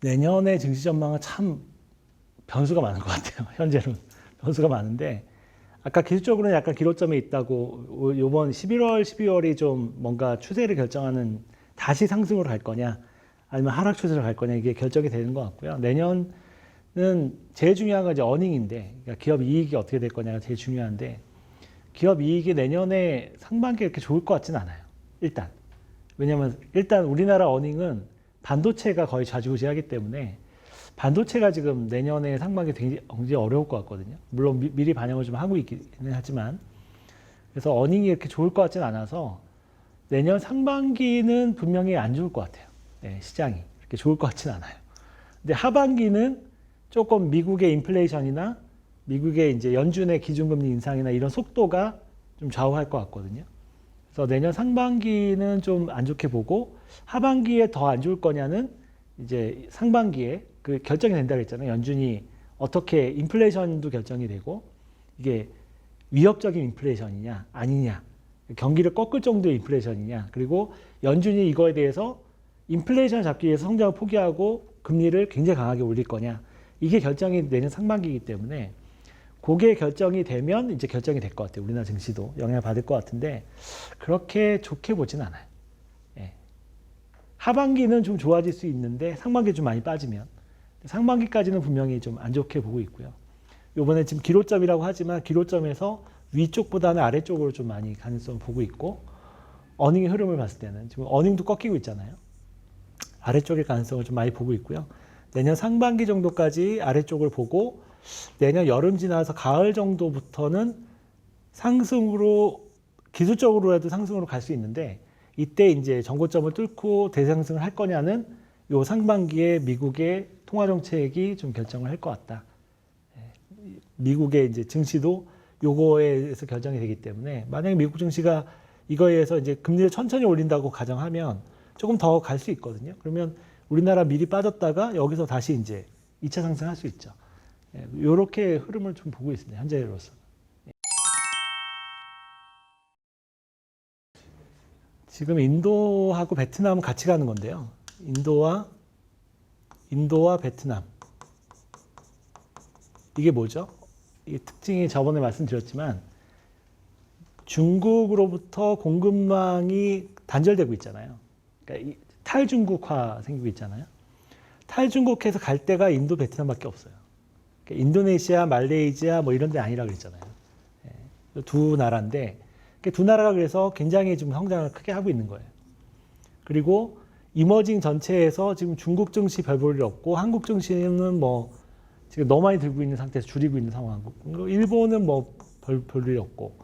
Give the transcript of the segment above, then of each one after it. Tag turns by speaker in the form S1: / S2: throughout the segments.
S1: 내년의 증시 전망은 참 변수가 많은 것 같아요. 현재는 변수가 많은데 아까 기술적으로는 약간 기로점에 있다고 이번 11월, 12월이 좀 뭔가 추세를 결정하는 다시 상승으로 갈 거냐 아니면 하락 추세로 갈 거냐 이게 결정이 되는 것 같고요. 내년은 제일 중요한 건 이제 어닝인데 그러니까 기업 이익이 어떻게 될 거냐가 제일 중요한데 기업 이익이 내년에 상반기에 이렇게 좋을 것 같지는 않아요. 일단. 왜냐하면 일단 우리나라 어닝은 반도체가 거의 좌지우지하기 때문에 반도체가 지금 내년에 상반기 굉장히 어려울 것 같거든요. 물론 미리 반영을 좀 하고 있기는 하지만 그래서 어닝이 이렇게 좋을 것 같지는 않아서 내년 상반기는 분명히 안 좋을 것 같아요. 네, 시장이 이렇게 좋을 것 같지는 않아요. 근데 하반기는 조금 미국의 인플레이션이나 미국의 이제 연준의 기준금리 인상이나 이런 속도가 좀 좌우할 것 같거든요. 그래서 내년 상반기는 좀 안 좋게 보고 하반기에 더 안 좋을 거냐는 이제 상반기에 그 결정이 된다고 했잖아요. 연준이 어떻게 인플레이션도 결정이 되고 이게 위협적인 인플레이션이냐 아니냐 경기를 꺾을 정도의 인플레이션이냐 그리고 연준이 이거에 대해서 인플레이션을 잡기 위해서 성장을 포기하고 금리를 굉장히 강하게 올릴 거냐 이게 결정이 되는 상반기이기 때문에 그게 결정이 되면 이제 결정이 될 것 같아요. 우리나라 증시도 영향을 받을 것 같은데 그렇게 좋게 보진 않아요. 예. 하반기는 좀 좋아질 수 있는데 상반기 좀 많이 빠지면 상반기까지는 분명히 좀 안 좋게 보고 있고요. 이번에 지금 기로점이라고 하지만 기로점에서 위쪽보다는 아래쪽으로 좀 많이 가능성을 보고 있고 어닝의 흐름을 봤을 때는 지금 어닝도 꺾이고 있잖아요. 아래쪽의 가능성을 좀 많이 보고 있고요. 내년 상반기 정도까지 아래쪽을 보고 내년 여름 지나서 가을 정도부터는 상승으로 기술적으로라도 상승으로 갈 수 있는데 이때 이제 전고점을 뚫고 대상승을 할 거냐는 요 상반기에 미국의 통화 정책이 좀 결정을 할 것 같다. 미국의 이제 증시도 요거에 의해서 결정이 되기 때문에 만약에 미국 증시가 이거에 의해서 이제 금리를 천천히 올린다고 가정하면 조금 더 갈 수 있거든요. 그러면 우리나라 미리 빠졌다가 여기서 다시 이제 2차 상승할 수 있죠. 이렇게 흐름을 좀 보고 있습니다. 현재로서. 지금 인도하고 베트남은 같이 가는 건데요. 인도와 베트남. 이게 뭐죠? 이 특징이 저번에 말씀드렸지만 중국으로부터 공급망이 단절되고 있잖아요. 그러니까 탈중국화 생기고 있잖아요. 탈중국해서 갈 데가 인도, 베트남밖에 없어요. 그러니까 인도네시아, 말레이시아 뭐 이런 데 아니라 그랬잖아요. 두 나라인데 두 나라가 그래서 굉장히 좀 성장을 크게 하고 있는 거예요. 그리고 이머징 전체에서 지금 중국 증시 별 볼 일 없고 한국 증시는 뭐 지금 너무 많이 들고 있는 상태에서 줄이고 있는 상황이고 일본은 뭐 별 일 없고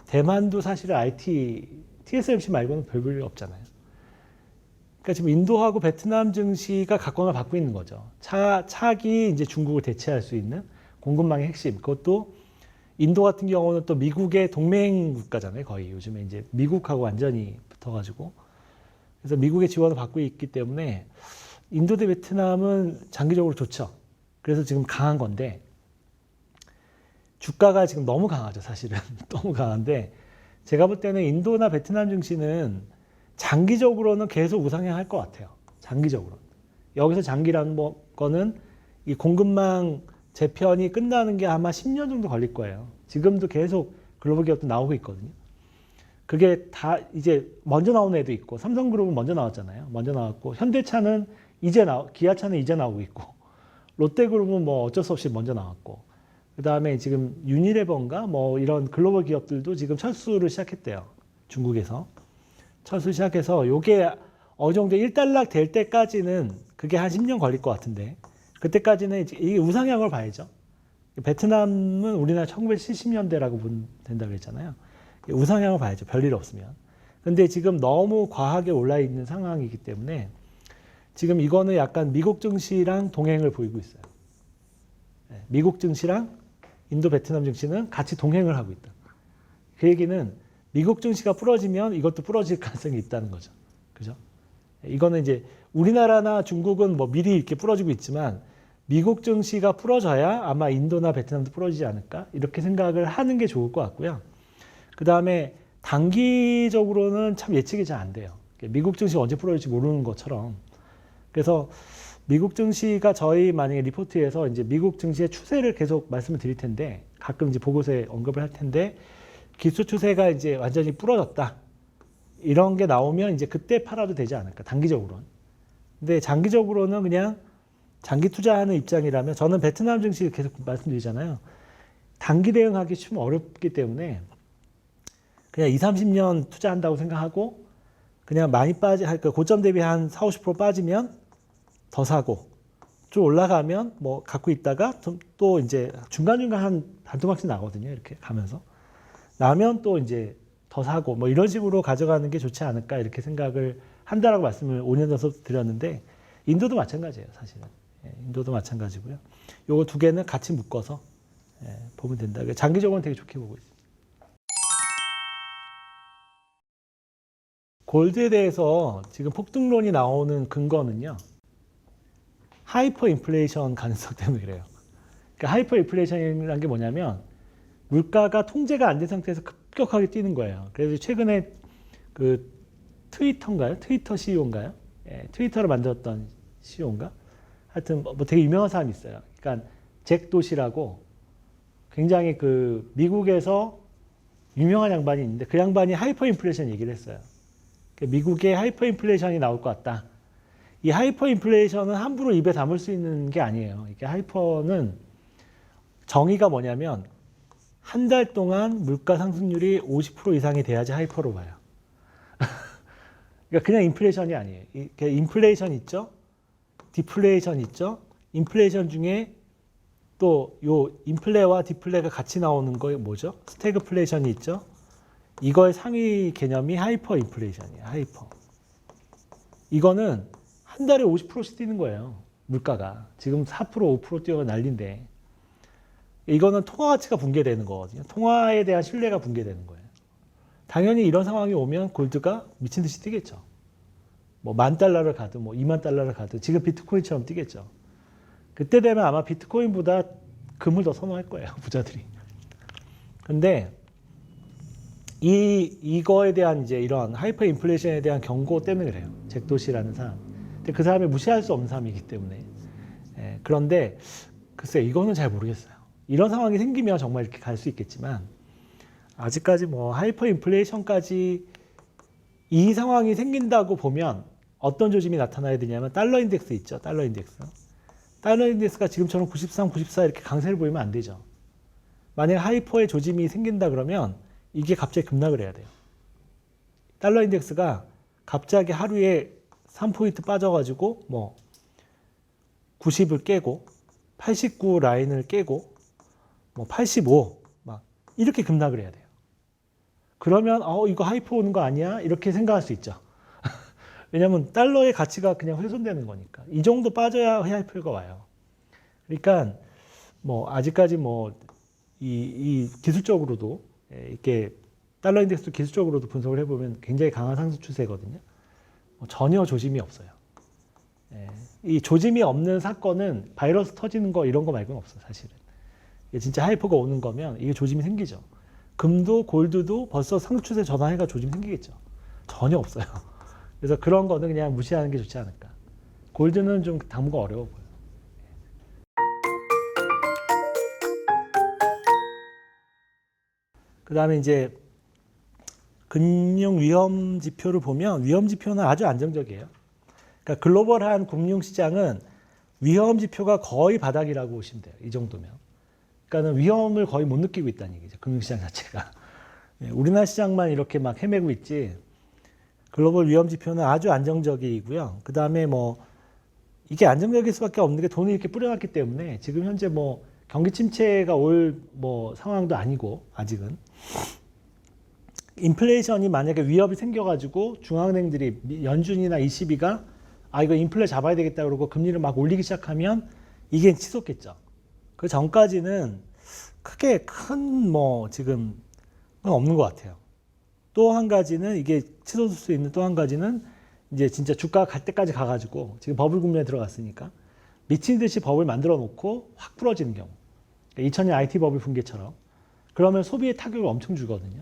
S1: 대만도 사실은 TSMC 말고는 별 볼 일 없잖아요. 그러니까 지금 인도하고 베트남 증시가 각광을 받고 있는 거죠. 차기 이제 중국을 대체할 수 있는 공급망의 핵심. 그것도 인도 같은 경우는 또 미국의 동맹 국가잖아요. 거의 요즘에 이제 미국하고 완전히 붙어가지고 그래서 미국의 지원을 받고 있기 때문에 인도 대 베트남은 장기적으로 좋죠. 그래서 지금 강한 건데 주가가 지금 너무 강하죠. 사실은 너무 강한데 제가 볼 때는 인도나 베트남 증시는 장기적으로는 계속 우상향할 것 같아요. 장기적으로. 여기서 장기라는 거는 이 공급망 재편이 끝나는 게 아마 10년 정도 걸릴 거예요. 지금도 계속 글로벌 기업도 나오고 있거든요. 그게 다 이제 먼저 나온 애도 있고 삼성그룹은 먼저 나왔잖아요. 먼저 나왔고 현대차는 기아차는 이제 나오고 있고 롯데그룹은 뭐 어쩔 수 없이 먼저 나왔고 그 다음에 지금 유니레버인가 뭐 이런 글로벌 기업들도 지금 철수를 시작했대요. 중국에서. 철수 시작해서 요게 어느 정도 일단락 될 때까지는 그게 한 10년 걸릴 것 같은데 그때까지는 이게 우상향을 봐야죠. 베트남은 우리나라 1970년대라고 보면 된다고 했잖아요. 우상향을 봐야죠. 별일 없으면. 근데 지금 너무 과하게 올라 있는 상황이기 때문에 지금 이거는 약간 미국 증시랑 동행을 보이고 있어요. 미국 증시랑 인도 베트남 증시는 같이 동행을 하고 있다. 그 얘기는 미국 증시가 부러지면 이것도 부러질 가능성이 있다는 거죠. 그죠? 이거는 이제 우리나라나 중국은 뭐 미리 이렇게 부러지고 있지만 미국 증시가 부러져야 아마 인도나 베트남도 부러지지 않을까? 이렇게 생각을 하는 게 좋을 것 같고요. 그 다음에 단기적으로는 참 예측이 잘 안 돼요. 미국 증시가 언제 부러질지 모르는 것처럼. 그래서 미국 증시가 저희 만약에 리포트에서 이제 미국 증시의 추세를 계속 말씀을 드릴 텐데 가끔 이제 보고서에 언급을 할 텐데 기술 추세가 이제 완전히 부러졌다. 이런 게 나오면 이제 그때 팔아도 되지 않을까, 단기적으로는. 근데 장기적으로는 그냥 장기 투자하는 입장이라면 저는 베트남 증시 계속 말씀드리잖아요. 단기 대응하기 좀 어렵기 때문에 그냥 20, 30년 투자한다고 생각하고 그냥 많이 그러니까 고점 대비 한 4, 50% 빠지면 더 사고 좀 올라가면 뭐 갖고 있다가 또 이제 중간중간 한 반토막씩 나거든요. 이렇게 가면서. 나면 또 이제 더 사고 뭐 이런 식으로 가져가는 게 좋지 않을까 이렇게 생각을 한다라고 말씀을 5년 전서 드렸는데 인도도 마찬가지예요, 사실은. 인도도 마찬가지고요. 요거 두 개는 같이 묶어서 보면 된다. 장기적으로는 되게 좋게 보고 있습니다. 골드에 대해서 지금 폭등론이 나오는 근거는요. 하이퍼 인플레이션 가능성 때문에 그래요. 그러니까 하이퍼 인플레이션이라는 게 뭐냐면 물가가 통제가 안 된 상태에서 급격하게 뛰는 거예요. 그래서 최근에 그 트위터인가요? 트위터 CEO인가요? 트위터를 만들었던 CEO인가? 하여튼 뭐 되게 유명한 사람이 있어요. 그러니까 잭 도시라고 굉장히 그 미국에서 유명한 양반이 있는데 그 양반이 하이퍼 인플레이션 얘기를 했어요. 미국에 하이퍼 인플레이션이 나올 것 같다. 이 하이퍼 인플레이션은 함부로 입에 담을 수 있는 게 아니에요. 이게 하이퍼는 정의가 뭐냐면 한 달 동안 물가 상승률이 50% 이상이 돼야지 하이퍼로 봐요. 그러니까 그냥 인플레이션이 아니에요. 인플레이션 있죠? 디플레이션 있죠? 인플레이션 중에 또 요 인플레와 디플레가 같이 나오는 거 뭐죠? 스태그플레이션이 있죠? 이거의 상위 개념이 하이퍼 인플레이션이에요. 하이퍼. 이거는 한 달에 50%씩 뛰는 거예요. 물가가. 지금 4%, 5% 뛰어가 난리인데. 이거는 통화 가치가 붕괴되는 거거든요. 통화에 대한 신뢰가 붕괴되는 거예요. 당연히 이런 상황이 오면 골드가 미친 듯이 뛰겠죠. 뭐 $10,000를 가든 뭐 $20,000를 가든 지금 비트코인처럼 뛰겠죠. 그때 되면 아마 비트코인보다 금을 더 선호할 거예요. 부자들이. 근데 이거에 대한 이제 이런 하이퍼 인플레이션에 대한 경고 때문에 그래요. 잭도시라는 사람. 근데 그 사람이 무시할 수 없는 사람이기 때문에. 그런데 글쎄 이거는 잘 모르겠어요. 이런 상황이 생기면 정말 이렇게 갈 수 있겠지만 아직까지 뭐 하이퍼 인플레이션까지 이 상황이 생긴다고 보면 어떤 조짐이 나타나야 되냐면 달러 인덱스 있죠. 달러 인덱스. 달러 인덱스가 지금처럼 93, 94 이렇게 강세를 보이면 안 되죠. 만약 하이퍼의 조짐이 생긴다 그러면 이게 갑자기 급락을 해야 돼요. 달러 인덱스가 갑자기 하루에 3포인트 빠져가지고 뭐 90을 깨고 89 라인을 깨고 뭐 85 막 이렇게 급락을 해야 돼요. 그러면 이거 하이퍼 오는 거 아니야? 이렇게 생각할 수 있죠. 왜냐하면 달러의 가치가 그냥 훼손되는 거니까. 이 정도 빠져야 하이퍼가 와요. 그러니까 뭐 아직까지 뭐 이 기술적으로도 이렇게 달러 인덱스 기술적으로도 분석을 해보면 굉장히 강한 상승 추세거든요. 전혀 조짐이 없어요. 이 조짐이 없는 사건은 바이러스 터지는 거 이런 거 말고는 없어요, 사실은. 진짜 하이퍼가 오는 거면 이게 조짐이 생기죠. 금도 골드도 벌써 상승 추세 전환해가 조짐이 생기겠죠. 전혀 없어요. 그래서 그런 거는 그냥 무시하는 게 좋지 않을까. 골드는 좀 당부가 어려워 보여요. 그 다음에 이제 금융 위험 지표를 보면 위험 지표는 아주 안정적이에요. 그러니까 글로벌한 금융시장은 위험 지표가 거의 바닥이라고 보시면 돼요. 이 정도면. 그러니까는 위험을 거의 못 느끼고 있다는 얘기죠. 금융시장 자체가. 우리나라 시장만 이렇게 막 헤매고 있지. 글로벌 위험 지표는 아주 안정적이고요. 그 다음에 뭐 이게 안정적일 수밖에 없는 게 돈을 이렇게 뿌려놨기 때문에 지금 현재 뭐 경기 침체가 올 뭐 상황도 아니고 아직은 인플레이션이 만약에 위협이 생겨가지고 중앙은행들이 연준이나 ECB가 이거 인플레 잡아야 되겠다 그러고 금리를 막 올리기 시작하면 이게 치솟겠죠. 그 전까지는 크게 큰 뭐 지금 없는 것 같아요. 또 한 가지는 이게 치솟을 수 있는 또 한 가지는 이제 진짜 주가가 갈 때까지 가가지고 지금 버블 국면에 들어갔으니까 미친 듯이 버블 만들어 놓고 확 부러지는 경우. 2000년 IT 버블 붕괴처럼. 그러면 소비에 타격을 엄청 주거든요.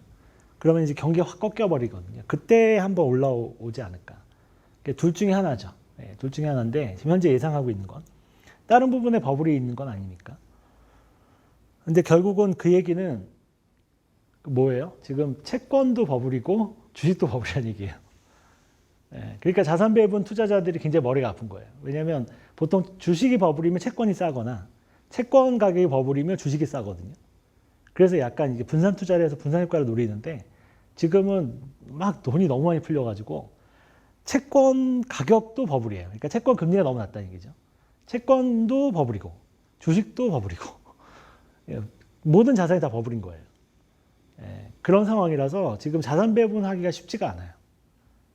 S1: 그러면 이제 경기가 확 꺾여 버리거든요. 그때 한번 올라오지 않을까. 둘 중에 하나죠. 예, 둘 중에 하나인데 지금 현재 예상하고 있는 건 다른 부분에 버블이 있는 건 아니니까. 근데 결국은 그 얘기는 뭐예요? 지금 채권도 버블이고 주식도 버블이라는 얘기예요. 예, 그러니까 자산 배분 투자자들이 굉장히 머리가 아픈 거예요. 왜냐하면 보통 주식이 버블이면 채권이 싸거나 채권 가격이 버블이면 주식이 싸거든요. 그래서 약간 이게 분산 투자를 해서 분산 효과를 노리는데 지금은 막 돈이 너무 많이 풀려가지고 채권 가격도 버블이에요. 그러니까 채권 금리가 너무 낮다는 얘기죠. 채권도 버블이고 주식도 버블이고 모든 자산이 다 버블인 거예요. 그런 상황이라서 지금 자산 배분하기가 쉽지가 않아요.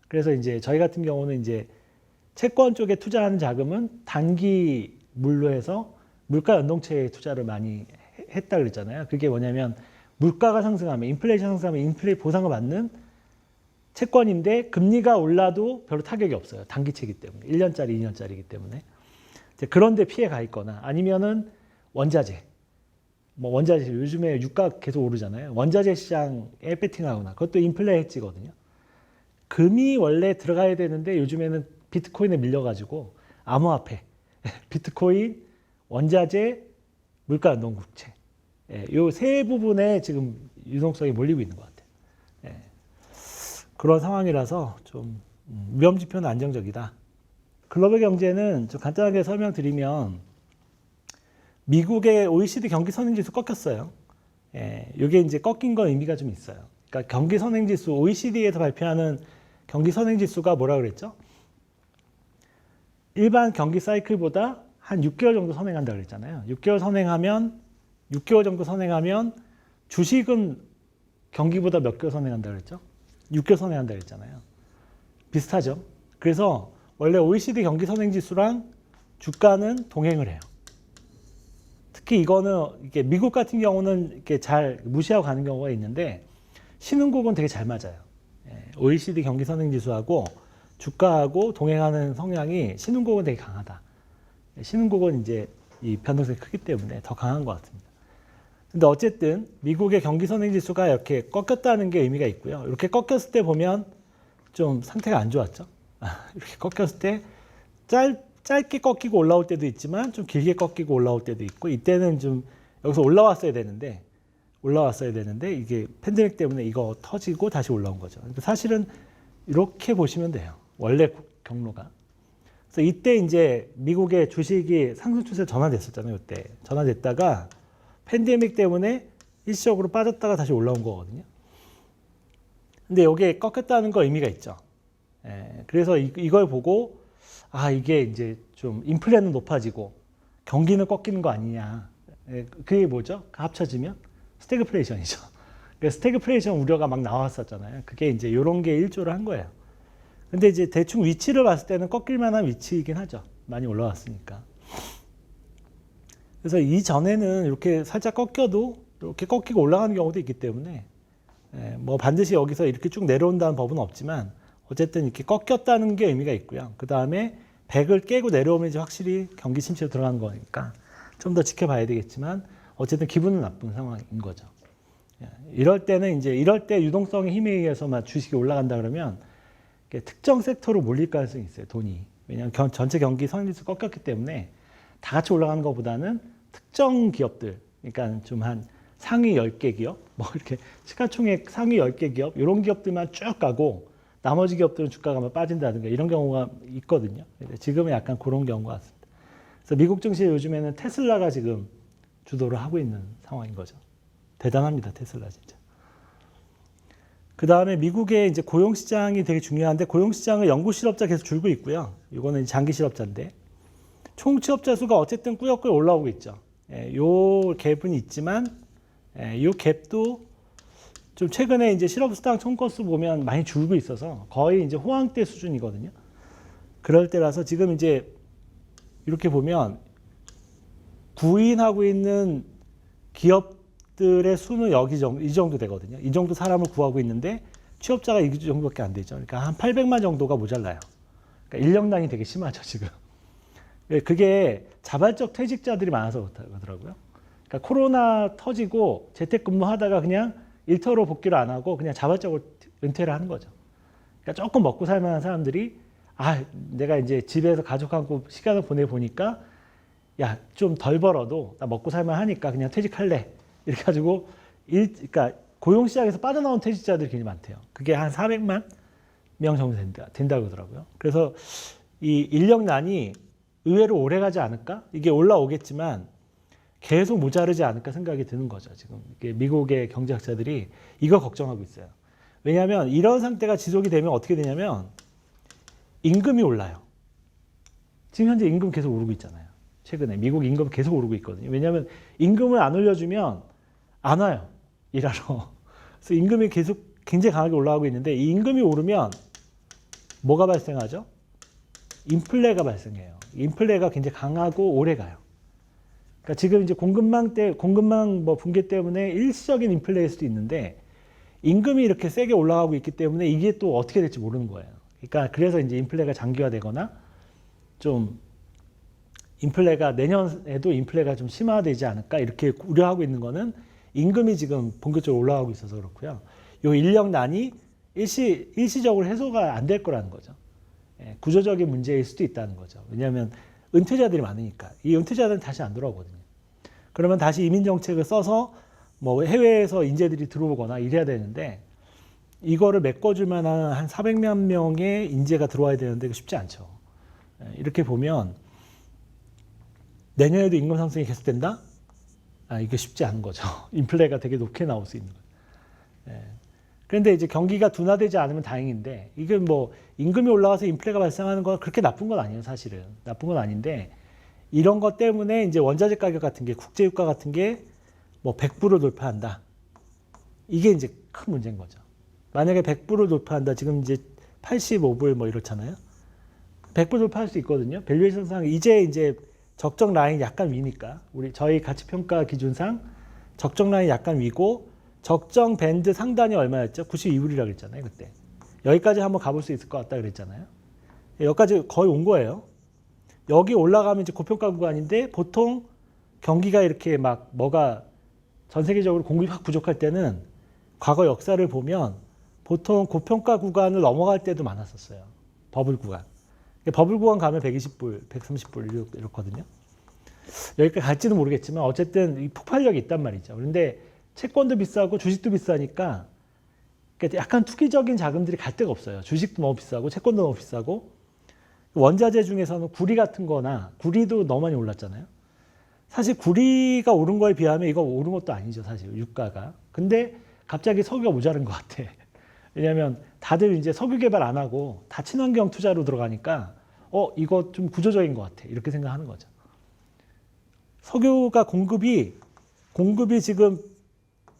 S1: 그래서 이제 저희 같은 경우는 이제 채권 쪽에 투자하는 자금은 단기 물로 해서 물가 연동체에 투자를 많이 했다 그랬잖아요. 그게 뭐냐면 물가가 상승하면 인플레이션 상승하면 인플레 보상을 받는 채권인데 금리가 올라도 별로 타격이 없어요. 단기채이기 때문에 1년짜리, 2년짜리이기 때문에 그런데 피해 가 있거나 아니면은 원자재, 뭐 원자재 요즘에 유가 계속 오르잖아요. 원자재 시장에 배팅하거나 그것도 인플레 해지거든요. 금이 원래 들어가야 되는데 요즘에는 비트코인에 밀려가지고 암호화폐, 비트코인, 원자재, 물가 연동국채 이 세 부분에 지금 유동성이 몰리고 있는 것 같아요. 그런 상황이라서 좀 위험 지표는 안정적이다. 글로벌 경제는 좀 간단하게 설명드리면 미국의 OECD 경기 선행지수 꺾였어요. 이게 이제 꺾인 건 의미가 좀 있어요. 그러니까 경기 선행지수 OECD에서 발표하는 경기 선행지수가 뭐라 그랬죠? 일반 경기 사이클보다 한 6개월 정도 선행한다 그랬잖아요. 6개월 정도 선행하면 주식은 경기보다 몇 개월 선행한다 그랬죠? 6개월 선행한다 그랬잖아요. 비슷하죠? 그래서 원래 OECD 경기 선행지수랑 주가는 동행을 해요. 특히 이거는 이게 미국 같은 경우는 이렇게 잘 무시하고 가는 경우가 있는데 신흥국은 되게 잘 맞아요. OECD 경기 선행지수하고 주가하고 동행하는 성향이 신흥국은 되게 강하다. 신흥국은 이제 이 변동성이 크기 때문에 더 강한 것 같습니다. 근데 어쨌든 미국의 경기 선행지수가 이렇게 꺾였다는 게 의미가 있고요. 이렇게 꺾였을 때 보면 좀 상태가 안 좋았죠. 이렇게 꺾였을 때 짧게 꺾이고 올라올 때도 있지만 좀 길게 꺾이고 올라올 때도 있고 이때는 좀 여기서 올라왔어야 되는데 이게 팬데믹 때문에 이거 터지고 다시 올라온 거죠. 그러니까 사실은 이렇게 보시면 돼요. 원래 경로가. 그래서 이때 이제 미국의 주식이 상승 추세로 전환됐었잖아요. 이때 전환됐다가 팬데믹 때문에 일시적으로 빠졌다가 다시 올라온 거거든요. 근데 여기에 꺾였다는 거 의미가 있죠. 그래서 이걸 보고 이게 이제 좀 인플레는 높아지고 경기는 꺾이는 거 아니냐. 그게 뭐죠? 합쳐지면 스태그플레이션이죠. 스태그플레이션 우려가 막 나왔었잖아요. 그게 이제 이런 게 일조를 한 거예요. 근데 이제 대충 위치를 봤을 때는 꺾일 만한 위치이긴 하죠. 많이 올라왔으니까. 그래서 이전에는 이렇게 살짝 꺾여도 이렇게 꺾이고 올라가는 경우도 있기 때문에 뭐 반드시 여기서 이렇게 쭉 내려온다는 법은 없지만 어쨌든 이렇게 꺾였다는 게 의미가 있고요. 그 다음에 100을 깨고 내려오면 이제 확실히 경기 침체로 들어간 거니까 좀 더 지켜봐야 되겠지만 어쨌든 기분은 나쁜 상황인 거죠. 이럴 때 유동성의 힘에 의해서만 주식이 올라간다 그러면 특정 섹터로 몰릴 가능성이 있어요. 돈이. 왜냐하면 전체 경기 선행지수 꺾였기 때문에 다 같이 올라가는 것보다는 특정 기업들, 그러니까 좀 한 상위 10개 기업, 뭐 이렇게 시가총액 상위 10개 기업, 이런 기업들만 쭉 가고 나머지 기업들은 주가가 막 빠진다든가 이런 경우가 있거든요. 지금은 약간 그런 경우가 같습니다. 그래서 미국 증시 요즘에는 테슬라가 지금 주도를 하고 있는 상황인 거죠. 대단합니다, 테슬라 진짜. 그 다음에 미국의 이제 고용 시장이 되게 중요한데 고용 시장은 연구 실업자 계속 줄고 있고요. 이거는 장기 실업자인데 총 취업자 수가 어쨌든 꾸역꾸역 올라오고 있죠. 요 갭은 있지만 요 갭도 좀 최근에 이제 실업수당 총건수 보면 많이 줄고 있어서 거의 이제 호황 때 수준이거든요. 그럴 때라서 지금 이제 이렇게 보면 구인하고 있는 기업들의 수는 이 정도 되거든요. 이 정도 사람을 구하고 있는데 취업자가 이 정도밖에 안 되죠. 그러니까 한 800만 정도가 모자라요. 그러니까 인력난이 되게 심하죠, 지금. 그게 자발적 퇴직자들이 많아서 그렇더라고요. 그러니까 코로나 터지고 재택근무하다가 그냥 일터로 복귀를 안 하고 그냥 자발적으로 은퇴를 하는 거죠. 그러니까 조금 먹고 살 만한 사람들이 내가 이제 집에서 가족하고 시간을 보내보니까 야, 좀 덜 벌어도 나 먹고 살만 하니까 그냥 퇴직할래. 이렇게 가지고 그러니까 고용시장에서 빠져나온 퇴직자들이 굉장히 많대요. 그게 한 400만 명 정도 된다고 그러더라고요. 그래서 이 인력난이 의외로 오래 가지 않을까? 이게 올라오겠지만 계속 모자르지 않을까 생각이 드는 거죠. 지금 이게 미국의 경제학자들이 이거 걱정하고 있어요. 왜냐하면 이런 상태가 지속이 되면 어떻게 되냐면 임금이 올라요. 지금 현재 임금 계속 오르고 있잖아요. 최근에 미국 임금 계속 오르고 있거든요. 왜냐하면 임금을 안 올려주면 안 와요. 일하러. 그래서 임금이 계속 굉장히 강하게 올라가고 있는데 이 임금이 오르면 뭐가 발생하죠? 인플레가 발생해요. 인플레가 굉장히 강하고 오래 가요. 그러니까 지금 이제 공급망 뭐 붕괴 때문에 일시적인 인플레일 수도 있는데 임금이 이렇게 세게 올라가고 있기 때문에 이게 또 어떻게 될지 모르는 거예요. 그러니까 그래서 이제 인플레가 장기화되거나 좀 인플레가 내년에도 인플레가 좀 심화되지 않을까 이렇게 우려하고 있는 거는 임금이 지금 본격적으로 올라가고 있어서 그렇고요. 이 인력난이 일시적으로 해소가 안 될 거라는 거죠. 구조적인 문제일 수도 있다는 거죠. 왜냐하면 은퇴자들이 많으니까 이 은퇴자들은 다시 안 돌아오거든요. 그러면 다시 이민 정책을 써서 뭐 해외에서 인재들이 들어오거나 이래야 되는데 이거를 메꿔줄 만한 한 400만 명의 인재가 들어와야 되는데 이거 쉽지 않죠. 이렇게 보면 내년에도 임금 상승이 계속된다? 이게 쉽지 않은 거죠. 인플레가 되게 높게 나올 수 있는 거예요. 그런데 이제 경기가 둔화되지 않으면 다행인데 이게 뭐 임금이 올라가서 인플레가 발생하는 건 그렇게 나쁜 건 아니에요, 사실은. 나쁜 건 아닌데 이런 것 때문에 이제 원자재 가격 같은 게 국제유가 같은 게 뭐 100불을 돌파한다. 이게 이제 큰 문제인 거죠. 만약에 100불을 돌파한다. 지금 이제 85불 뭐 이렇잖아요. 100불 돌파할 수 있거든요. 밸류에이션상 이제 적정 라인 약간 위니까 저희 가치평가 기준상 적정 라인 약간 위고 적정 밴드 상단이 얼마였죠? 92불이라고 그랬잖아요. 그때. 여기까지 한번 가볼 수 있을 것 같다 그랬잖아요. 여기까지 거의 온 거예요. 여기 올라가면 이제 고평가 구간인데 보통 경기가 이렇게 막 뭐가 전 세계적으로 공급이 확 부족할 때는 과거 역사를 보면 보통 고평가 구간을 넘어갈 때도 많았었어요. 버블 구간. 버블 구간 가면 120불, 130불 이렇거든요. 여기까지 갈지는 모르겠지만 어쨌든 이 폭발력이 있단 말이죠. 그런데 채권도 비싸고 주식도 비싸니까 약간 투기적인 자금들이 갈 데가 없어요. 주식도 너무 비싸고 채권도 너무 비싸고 원자재 중에서는 구리 같은 거나 구리도 너무 많이 올랐잖아요. 사실 구리가 오른 거에 비하면 이거 오른 것도 아니죠. 사실 유가가. 근데 갑자기 석유가 모자른 것 같아. 왜냐하면 다들 이제 석유 개발 안 하고 다 친환경 투자로 들어가니까 이거 좀 구조적인 것 같아. 이렇게 생각하는 거죠. 석유가 공급이 지금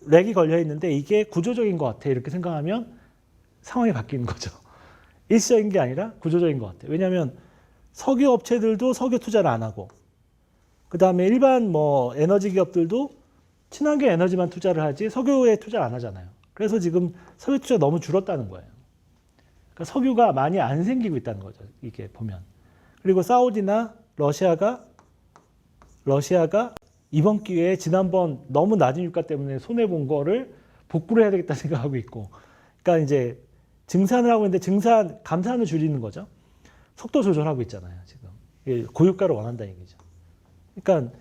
S1: 렉이 걸려 있는데 이게 구조적인 것 같아. 이렇게 생각하면 상황이 바뀌는 거죠. 일시적인 게 아니라 구조적인 것 같아. 왜냐하면 석유 업체들도 석유 투자를 안 하고 그 다음에 일반 뭐 에너지 기업들도 친환경 에너지만 투자를 하지 석유에 투자를 안 하잖아요. 그래서 지금 석유 투자가 너무 줄었다는 거예요. 그러니까 석유가 많이 안 생기고 있다는 거죠. 이게 보면. 그리고 사우디나 러시아가 이번 기회에 지난번 너무 낮은 유가 때문에 손해본 거를 복구를 해야 되겠다 생각하고 있고. 그러니까 이제 증산을 하고 있는데 감산을 줄이는 거죠. 속도 조절하고 있잖아요. 지금. 고유가를 원한다는 얘기죠. 그러니까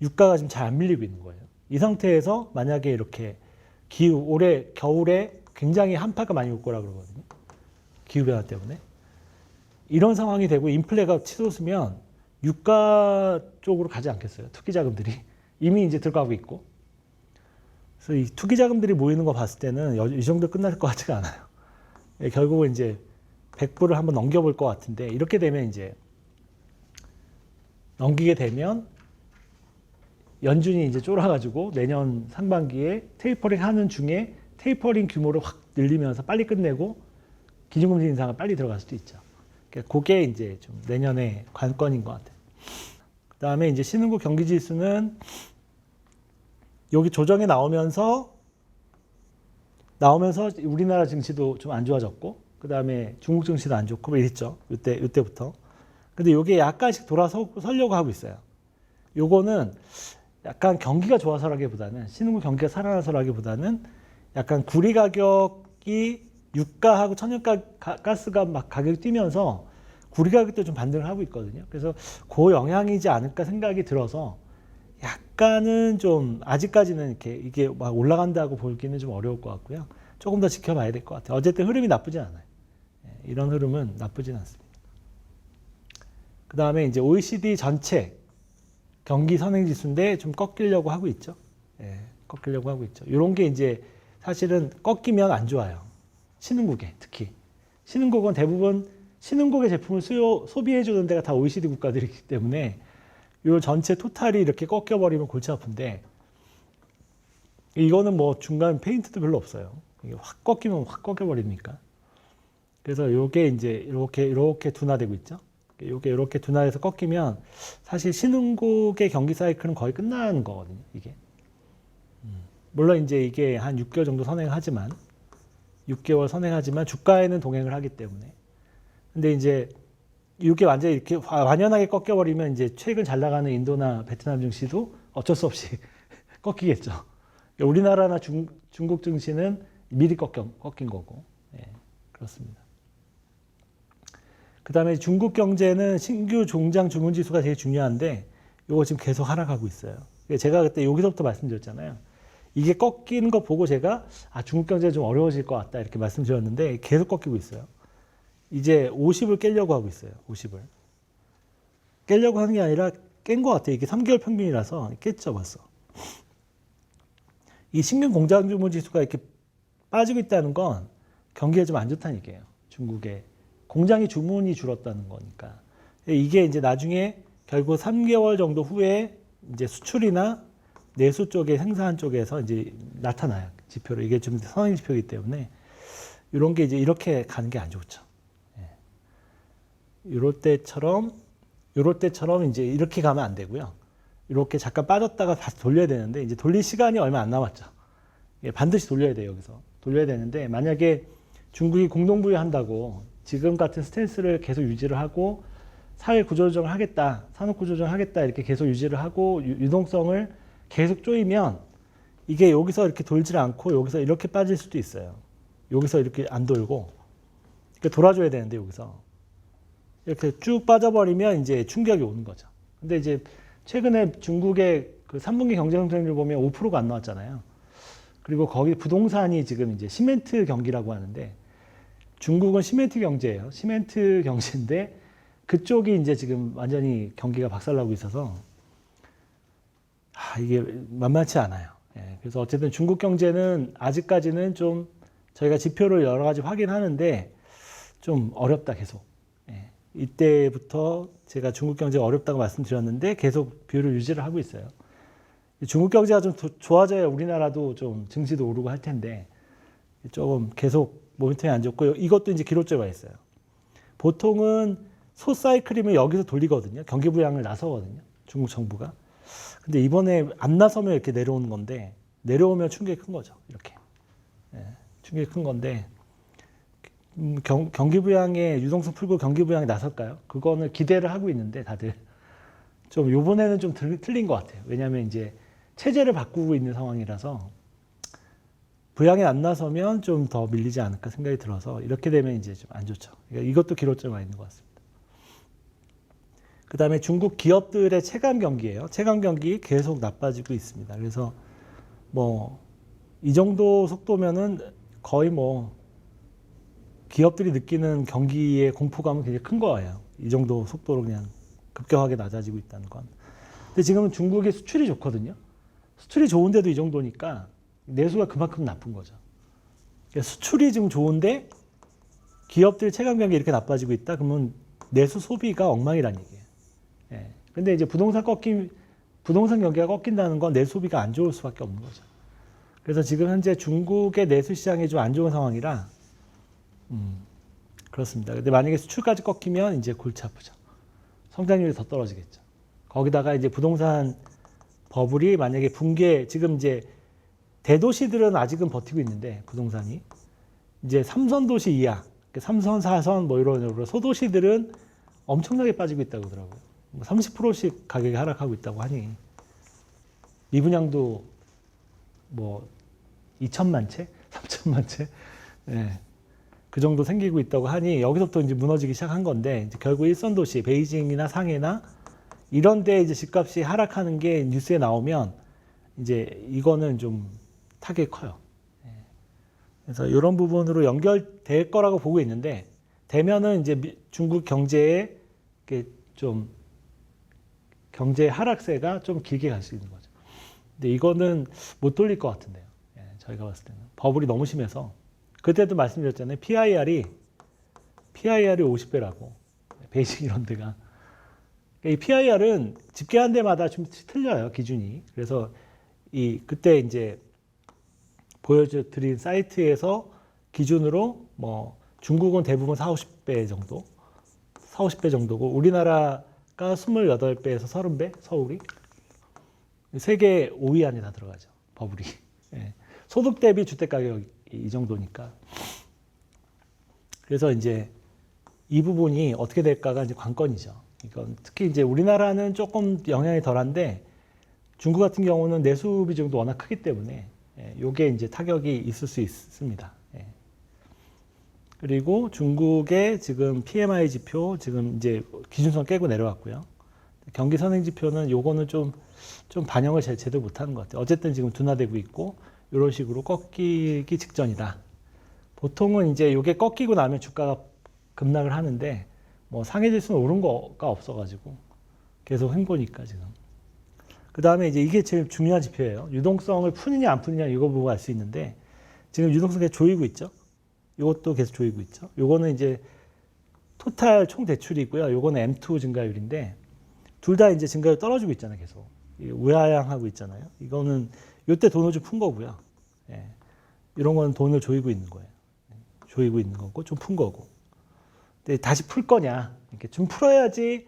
S1: 유가가 지금 잘 안 밀리고 있는 거예요. 이 상태에서 만약에 이렇게 올해 겨울에 굉장히 한파가 많이 올 거라 그러거든요. 기후변화 때문에. 이런 상황이 되고 인플레가 치솟으면 유가 쪽으로 가지 않겠어요. 투기 자금들이. 이미 이제 들어가고 있고. 그래서 이 투기 자금들이 모이는 거 봤을 때는 이 정도 끝날 것 같지가 않아요. 결국은 이제 100불을 한번 넘겨볼 것 같은데 이렇게 되면 이제 넘기게 되면 연준이 이제 쫄아가지고 내년 상반기에 테이퍼링 하는 중에 테이퍼링 규모를 확 늘리면서 빨리 끝내고 기준금리 인상을 빨리 들어갈 수도 있죠. 그러니까 그게 이제 좀 내년의 관건인 것 같아요. 그 다음에 이제 신흥국 경기지수는 여기 조정이 나오면서 우리나라 증시도 좀 안 좋아졌고, 그 다음에 중국 증시도 안 좋고, 뭐 이랬죠. 이때부터. 근데 이게 약간씩 돌아서려고 하고 있어요. 요거는 약간 경기가 좋아서라기보다는, 신흥국 경기가 살아나서라기보다는 약간 구리 가격이 유가하고 천연가스가 막 가격이 뛰면서 구리 가격도 좀 반등을 하고 있거든요. 그래서 그 영향이지 않을까 생각이 들어서 약간은 좀 아직까지는 이렇게 이게 막 올라간다고 보기는 좀 어려울 것 같고요. 조금 더 지켜봐야 될 것 같아요. 어쨌든 흐름이 나쁘지 않아요. 이런 흐름은 나쁘진 않습니다. 그 다음에 이제 OECD 전체 경기 선행 지수인데 좀 꺾이려고 하고 있죠. 꺾이려고 하고 있죠. 이런 게 이제 사실은 꺾이면 안 좋아요. 신흥국에 특히. 신흥국은 대부분 신흥국의 제품을 소비해 주는 데가 다 OECD 국가들이기 때문에 이 전체 토탈이 이렇게 꺾여버리면 골치 아픈데 이거는 뭐 중간 페인트도 별로 없어요. 이게 확 꺾이면 확 꺾여버리니까. 그래서 이게 이제 이렇게 둔화되고 있죠. 이게 이렇게 둔화해서 꺾이면 사실 신흥국의 경기 사이클은 거의 끝나는 거거든요. 이게. 물론 이제 이게 한 6개월 정도 선행하지만 6개월 선행하지만 주가에는 동행을 하기 때문에. 근데 이제 이게 완전히 이렇게 완연하게 꺾여버리면 이제 최근 잘 나가는 인도나 베트남 증시도 어쩔 수 없이 꺾이겠죠. 우리나라나 중국 증시는 미리 꺾인 거고. 그렇습니다. 그 다음에 중국 경제는 신규 종장 주문 지수가 되게 중요한데 이거 지금 계속 하락하고 있어요. 제가 그때 여기서부터 말씀드렸잖아요. 이게 꺾이는 거 보고 제가 중국 경제가 좀 어려워질 것 같다 이렇게 말씀드렸는데 계속 꺾이고 있어요. 이제 50을 깨려고 하고 있어요. 50을. 깨려고 하는 게 아니라 깬 것 같아요. 이게 3개월 평균이라서 깼죠 벌써. 이 신규 공장 주문 지수가 이렇게 빠지고 있다는 건 경기가 좀 안 좋다는 얘기예요. 중국에. 공장이 주문이 줄었다는 거니까. 이게 이제 나중에 결국 3개월 정도 후에 이제 수출이나 내수 쪽에 생산 쪽에서 이제 나타나요. 지표로. 이게 좀 선행 지표이기 때문에 이런 게 이제 이렇게 가는 게 안 좋죠. 이럴 때처럼 이제 이렇게 가면 안 되고요. 이렇게 잠깐 빠졌다가 다시 돌려야 되는데 이제 돌릴 시간이 얼마 안 남았죠. 반드시 돌려야 돼요. 여기서. 돌려야 되는데 만약에 중국이 공동부유한다고 지금 같은 스탠스를 계속 유지를 하고 사회 구조조정을 하겠다, 산업 구조조정을 하겠다 이렇게 계속 유지를 하고 유동성을 계속 쪼이면 이게 여기서 이렇게 돌질 않고 여기서 이렇게 빠질 수도 있어요. 여기서 이렇게 안 돌고 이렇게 돌아줘야 되는데 여기서 이렇게 쭉 빠져버리면 이제 충격이 오는 거죠. 근데 이제 최근에 중국의 그 3분기 경제 성장률 보면 5%가 안 나왔잖아요. 그리고 거기 부동산이 지금 이제 시멘트 경기라고 하는데 중국은 시멘트 경제예요. 시멘트 경제인데 그쪽이 이제 지금 완전히 경기가 박살나고 있어서 이게 만만치 않아요. 그래서 어쨌든 중국 경제는 아직까지는 좀 저희가 지표를 여러 가지 확인하는데 좀 어렵다 계속. 이때부터 제가 중국 경제가 어렵다고 말씀드렸는데 계속 뷰를 유지를 하고 있어요. 중국 경제가 좀 좋아져야 우리나라도 좀 증시도 오르고 할 텐데 조금 계속 모멘텀이 안 좋고 이것도 이제 기록적으로 있어요. 보통은 소사이클이면 여기서 돌리거든요. 경기 부양을 나서거든요. 중국 정부가. 근데 이번에 안 나서면 이렇게 내려오는 건데 내려오면 충격이 큰 거죠. 이렇게. 충격이 큰 건데 경기 부양에 유동성 풀고 경기 부양에 나설까요? 그거는 기대를 하고 있는데 다들 좀 이번에는 좀 틀린 것 같아요. 왜냐하면 이제 체제를 바꾸고 있는 상황이라서 부양에 안 나서면 좀 더 밀리지 않을까 생각이 들어서 이렇게 되면 이제 좀 안 좋죠. 그러니까 이것도 기록적으로 있는 것 같습니다. 그 다음에 중국 기업들의 체감 경기예요. 체감 경기 계속 나빠지고 있습니다. 그래서 뭐 이 정도 속도면은 거의 뭐 기업들이 느끼는 경기의 공포감은 굉장히 큰 거예요. 이 정도 속도로 그냥 급격하게 낮아지고 있다는 건. 근데 지금은 중국의 수출이 좋거든요. 수출이 좋은데도 이 정도니까 내수가 그만큼 나쁜 거죠. 그러니까 수출이 지금 좋은데 기업들 체감 경기 이렇게 나빠지고 있다? 그러면 내수 소비가 엉망이라는 얘기예요. 근데 이제 부동산 경기가 꺾인다는 건 내수 소비가 안 좋을 수밖에 없는 거죠. 그래서 지금 현재 중국의 내수 시장이 좀 안 좋은 상황이라 그렇습니다. 근데 만약에 수출까지 꺾이면 이제 골치 아프죠. 성장률이 더 떨어지겠죠. 거기다가 이제 부동산 버블이 만약에 지금 이제 대도시들은 아직은 버티고 있는데 부동산이 이제 3선 도시 이하, 3선, 4선 뭐 이런 소도시들은 엄청나게 빠지고 있다고 하더라고요. 30%씩 가격이 하락하고 있다고 하니 미분양도 뭐 2천만 채, 3천만 채. 그 정도 생기고 있다고 하니 여기서부터 이제 무너지기 시작한 건데 이제 결국 일선 도시 베이징이나 상해나 이런 데 이제 집값이 하락하는 게 뉴스에 나오면 이제 이거는 좀 타격이 커요. 그래서 이런 부분으로 연결될 거라고 보고 있는데 되면은 이제 중국 경제에 좀 경제 하락세가 좀 길게 갈 수 있는 거죠. 근데 이거는 못 돌릴 것 같은데요. 저희가 봤을 때는 버블이 너무 심해서 그때도 말씀드렸잖아요. PIR이 50배라고 베이징 이런 데가. 이 PIR은 집계한 데마다 좀 틀려요, 기준이. 그래서 그때 이제 보여드린 사이트에서 기준으로 뭐 중국은 대부분 40, 50배 정도, 40, 50배 정도고 우리나라가 28배에서 30배, 서울이 세계 5위 안에 다 들어가죠, 버블이. 소득 대비 주택 가격이 이 정도니까. 그래서 이제 이 부분이 어떻게 될까가 이제 관건이죠. 이건 특히 이제 우리나라는 조금 영향이 덜한데 중국 같은 경우는 내수 비중도 워낙 크기 때문에 요게 이제 타격이 있을 수 있습니다. 그리고 중국의 지금 PMI 지표 지금 이제 기준선 깨고 내려왔고요. 경기 선행 지표는 요거는 좀 반영을 제대로 못하는 것 같아요. 어쨌든 지금 둔화되고 있고 이런 식으로 꺾이기 직전이다. 보통은 이제 요게 꺾이고 나면 주가가 급락을 하는데 뭐 상해 지수는 오른 거가 없어가지고 계속 횡보니까 지금. 그 다음에 이제 이게 제일 중요한 지표예요. 유동성을 푸느냐 안 푸느냐 이거 보고 알 수 있는데 지금 유동성이 조이고 있죠. 이것도 계속 조이고 있죠. 요거는 이제 토탈 총 대출이고요. 요거는 M2 증가율인데 둘 다 이제 증가율 떨어지고 있잖아요. 계속 우하향하고 있잖아요. 이거는 요때 돈을 좀 푼 거고요. 이런 거는 돈을 조이고 있는 거예요. 조이고 있는 거고 좀 푼 거고. 근데 다시 풀 거냐? 이렇게 좀 풀어야지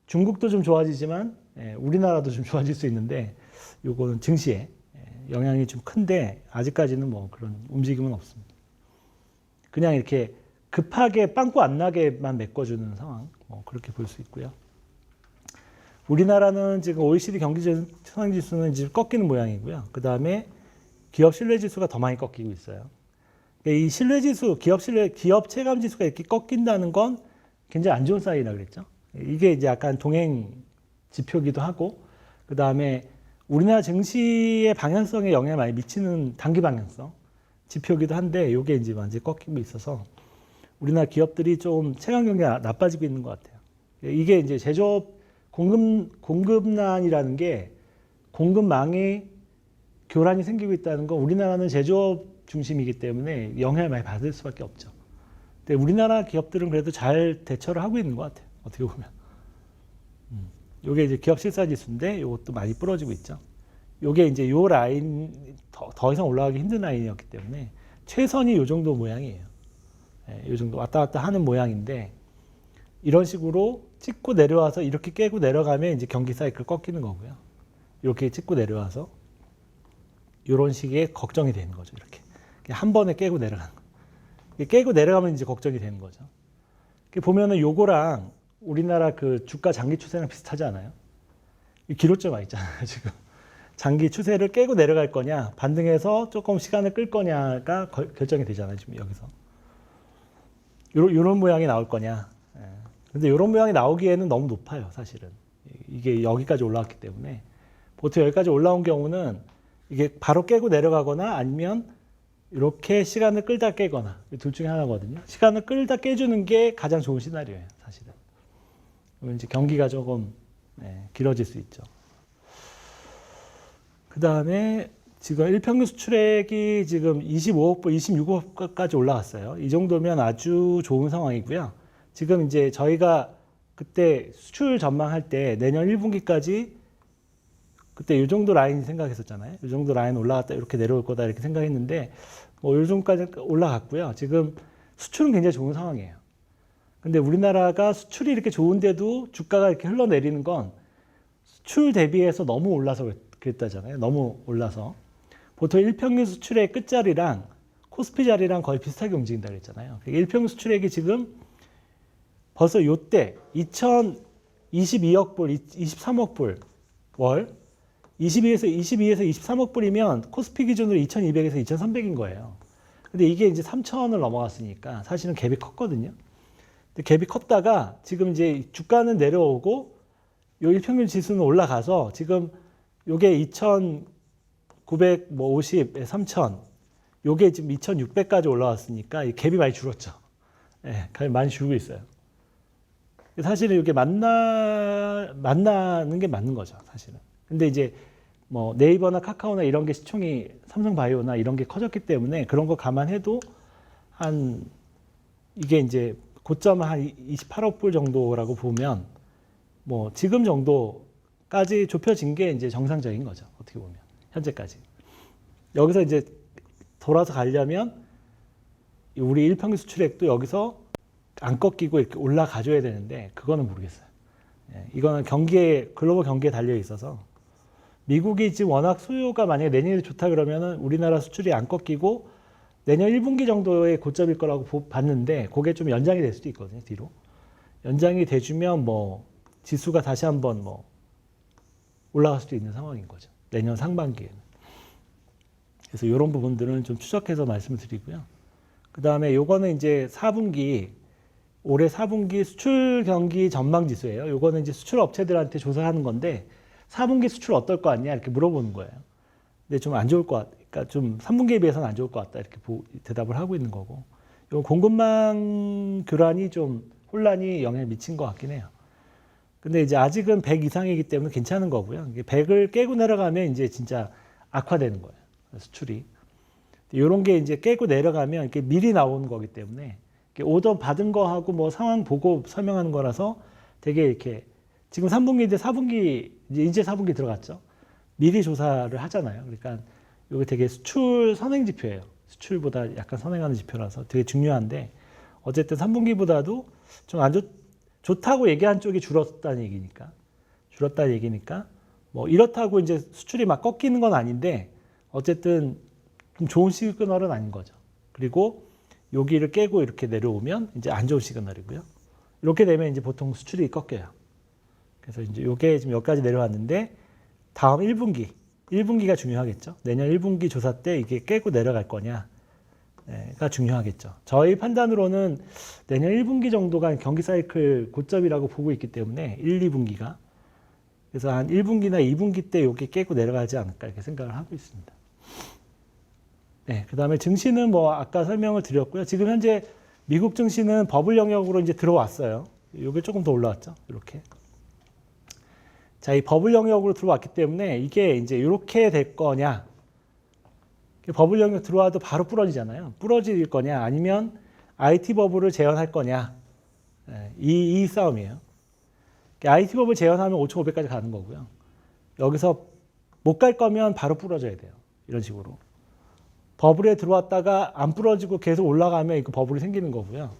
S1: 중국도 좀 좋아지지만 우리나라도 좀 좋아질 수 있는데 요거는 증시에 영향이 좀 큰데 아직까지는 뭐 그런 움직임은 없습니다. 그냥 이렇게 급하게 빵꾸 안 나게만 메꿔주는 상황, 뭐 그렇게 볼 수 있고요. 우리나라는 지금 OECD 경기 선행 지수는 이제 꺾이는 모양이고요. 그 다음에 기업 신뢰 지수가 더 많이 꺾이고 있어요. 이 신뢰 지수, 기업 체감 지수가 이렇게 꺾인다는 건 굉장히 안 좋은 사인이라 그랬죠. 이게 이제 약간 동행 지표기도 하고, 그 다음에 우리나라 증시의 방향성에 영향을 많이 미치는 단기 방향성 지표기도 한데, 이게 이제 완전히 꺾이고 있어서 우리나라 기업들이 좀 체감 경기가 나빠지고 있는 것 같아요. 이게 이제 제조업 공급난이라는 게 공급망에 교란이 생기고 있다는 건 우리나라는 제조업 중심이기 때문에 영향을 많이 받을 수밖에 없죠. 근데 우리나라 기업들은 그래도 잘 대처를 하고 있는 것 같아요. 어떻게 보면. 요게 이제 기업 실사 지수인데 요것도 많이 부러지고 있죠. 요게 이제 요 라인 더 이상 올라가기 힘든 라인이었기 때문에 최선이 요 정도 모양이에요. 요 정도 왔다 갔다 하는 모양인데 이런 식으로 찍고 내려와서 이렇게 깨고 내려가면 이제 경기 사이클 꺾이는 거고요. 이렇게 찍고 내려와서 이런 식의 걱정이 되는 거죠. 이렇게 한 번에 깨고 내려가는 거. 깨고 내려가면 이제 걱정이 되는 거죠. 보면은 요거랑 우리나라 그 주가 장기 추세랑 비슷하지 않아요? 이 기로점 있잖아요, 지금. 장기 추세를 깨고 내려갈 거냐, 반등해서 조금 시간을 끌 거냐가 결정이 되잖아요, 지금 여기서. 요런 모양이 나올 거냐. 근데 이런 모양이 나오기에는 너무 높아요, 사실은. 이게 여기까지 올라왔기 때문에. 보통 여기까지 올라온 경우는 이게 바로 깨고 내려가거나 아니면 이렇게 시간을 끌다 깨거나 둘 중에 하나거든요. 시간을 끌다 깨주는 게 가장 좋은 시나리오예요, 사실은. 그러면 이제 경기가 조금 길어질 수 있죠. 그 다음에 지금 일평균 수출액이 지금 25억 불, 26억까지 올라갔어요. 이 정도면 아주 좋은 상황이고요. 지금 이제 저희가 그때 수출 전망할 때 내년 1분기까지 그때 이 정도 라인 생각했었잖아요. 이 정도 라인 올라갔다 이렇게 내려올 거다 이렇게 생각했는데 뭐 이 정도까지 올라갔고요. 지금 수출은 굉장히 좋은 상황이에요. 근데 우리나라가 수출이 이렇게 좋은데도 주가가 이렇게 흘러내리는 건 수출 대비해서 너무 올라서 그랬다잖아요. 너무 올라서. 보통 일평균 수출의 끝자리랑 코스피 자리랑 거의 비슷하게 움직인다 그랬잖아요. 일평균 수출액이 지금 벌써 요때 2022억 불, 23억 불 월 22에서 23억 불이면 코스피 기준으로 2200에서 2300인 거예요. 근데 이게 이제 3,000원을 넘어갔으니까 사실은 갭이 컸거든요. 근데 갭이 컸다가 지금 이제 주가는 내려오고 요 일평균 지수는 올라가서 지금 요게 2,950에 3,000, 요게 지금 2,600까지 올라왔으니까 이 갭이 많이 줄었죠. 예, 갭이 많이 줄고 있어요. 사실은 이게 만나는 게 맞는 거죠, 사실은. 근데 이제 뭐 네이버나 카카오나 이런 게 시총이 삼성바이오나 이런 게 커졌기 때문에 그런 거 감안해도 한 이게 이제 고점 한 28억 불 정도라고 보면 뭐 지금 정도까지 좁혀진 게 이제 정상적인 거죠, 어떻게 보면 현재까지. 여기서 이제 돌아서 가려면 우리 일평균 수출액도 여기서 안 꺾이고 이렇게 올라가줘야 되는데 그거는 모르겠어요. 예, 이거는 경기에 글로벌 경기에 달려 있어서 미국이 지금 워낙 수요가 만약에 내년에 좋다 그러면은 우리나라 수출이 안 꺾이고 내년 1분기 정도의 고점일 거라고 봤는데 그게 좀 연장이 될 수도 있거든요. 뒤로 연장이 돼주면 뭐 지수가 다시 한번 뭐 올라갈 수도 있는 상황인 거죠. 내년 상반기에는. 그래서 이런 부분들은 좀 추적해서 말씀을 드리고요. 그 다음에 요거는 이제 4분기 올해 4분기 수출 경기 전망 지수예요. 요거는 이제 수출 업체들한테 조사하는 건데 4분기 수출 어떨 거 같냐 이렇게 물어보는 거예요. 근데 좀 안 좋을 것 같다. 그러니까 좀 3분기에 비해서는 안 좋을 것 같다 이렇게 대답을 하고 있는 거고. 요 공급망 교란이 좀 혼란이 영향을 미친 것 같긴 해요. 근데 이제 아직은 100 이상이기 때문에 괜찮은 거고요. 100을 깨고 내려가면 이제 진짜 악화되는 거예요. 수출이. 이런 게 이제 깨고 내려가면 이렇게 미리 나오는 거기 때문에 오더 받은 거하고 뭐 상황 보고 설명하는 거라서 되게 이렇게 지금 3분기인데 4분기 이제 4분기 들어갔죠. 미리 조사를 하잖아요. 그러니까 이게 되게 수출 선행 지표예요. 수출보다 약간 선행하는 지표라서 되게 중요한데 어쨌든 3분기보다도 좀 안 좋다고 얘기한 쪽이 줄었다는 얘기니까 뭐 이렇다고 이제 수출이 막 꺾이는 건 아닌데 어쨌든 좀 좋은 시그널은 아닌 거죠. 그리고 여기를 깨고 이렇게 내려오면 이제 안 좋은 시그널이고요. 이렇게 되면 이제 보통 수출이 꺾여요. 그래서 이제 이게 지금 여기까지 내려왔는데 다음 1분기가 중요하겠죠. 내년 1분기 조사 때 이게 깨고 내려갈 거냐가 중요하겠죠. 저희 판단으로는 내년 1분기 정도가 경기 사이클 고점이라고 보고 있기 때문에 1, 2분기가 그래서 한 1분기나 2분기 때 이게 깨고 내려가지 않을까 이렇게 생각을 하고 있습니다. 네, 그 다음에 증시는 뭐 아까 설명을 드렸고요. 지금 현재 미국 증시는 버블 영역으로 이제 들어왔어요. 이게 조금 더 올라왔죠. 이렇게. 자, 이 버블 영역으로 들어왔기 때문에 이게 이제 이렇게 될 거냐. 버블 영역 들어와도 바로 부러지잖아요. 부러질 거냐 아니면 IT 버블을 재현할 거냐. 이 싸움이에요. IT 버블 재현하면 5,500까지 가는 거고요. 여기서 못 갈 거면 바로 부러져야 돼요. 이런 식으로. 버블에 들어왔다가 안 부러지고 계속 올라가면 이거 버블이 생기는 거고요.